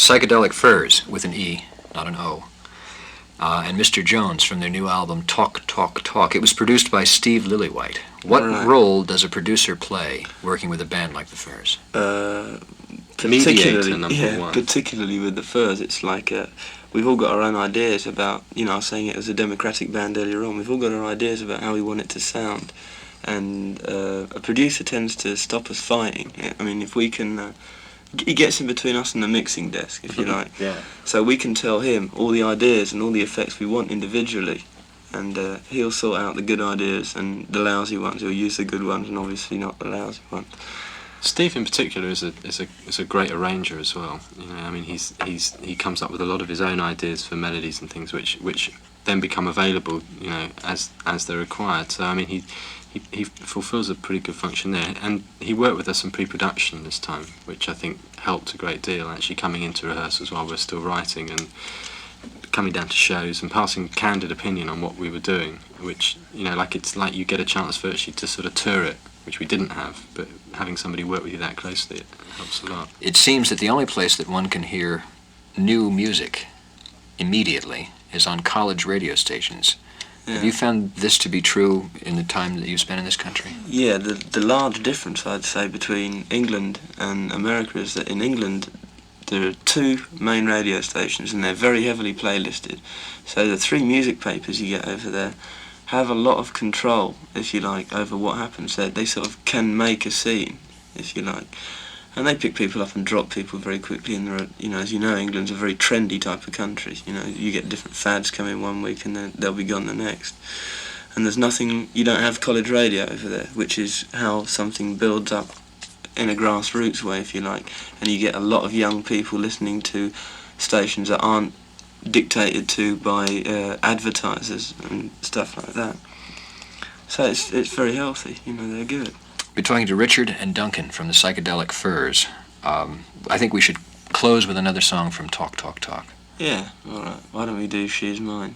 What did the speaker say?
Psychedelic Furs, with an E, not an O. And Mr. Jones from their new album, Talk, Talk, Talk. It was produced by Steve Lillywhite. What role does a producer play working with a band like the Furs? Particularly with the Furs, it's like we've all got our own ideas about, I was saying it was a democratic band earlier on, we've all got our ideas about how we want it to sound, and a producer tends to stop us fighting. I mean, if we can, he gets in between us and the mixing desk, if you like. Yeah. So we can tell him all the ideas and all the effects we want individually, and he'll sort out the good ideas and the lousy ones. He'll use the good ones and obviously not the lousy ones. Steve in particular is a great arranger as well. I mean, he comes up with a lot of his own ideas for melodies and things, which then become available, as they're required. So I mean, he fulfills a pretty good function there, and he worked with us in pre-production this time, which I think helped a great deal. Actually, coming into rehearsals while we're still writing and coming down to shows and passing candid opinion on what we were doing, which it's like you get a chance virtually to sort of tour it, which we didn't have, but having somebody work with you that closely, it helps a lot. It seems that the only place that one can hear new music immediately is on college radio stations. Yeah. Have you found this to be true in the time that you've spent in this country? Yeah, the large difference, I'd say, between England and America is that in England there are two main radio stations and they're very heavily playlisted. So the three music papers you get over there have a lot of control, if you like, over what happens there. They sort of can make a scene, if you like. And they pick people up and drop people very quickly, and there are, as you know, England's a very trendy type of country. You get different fads come in one week and then they'll be gone the next. And you don't have college radio over there, which is how something builds up in a grassroots way, if you like. And you get a lot of young people listening to stations that aren't dictated to by advertisers and stuff like that. So it's very healthy, they're good. We're talking to Richard and Duncan from the Psychedelic Furs. I think we should close with another song from Talk, Talk, Talk. Yeah, all right. Why don't we do She's Mine?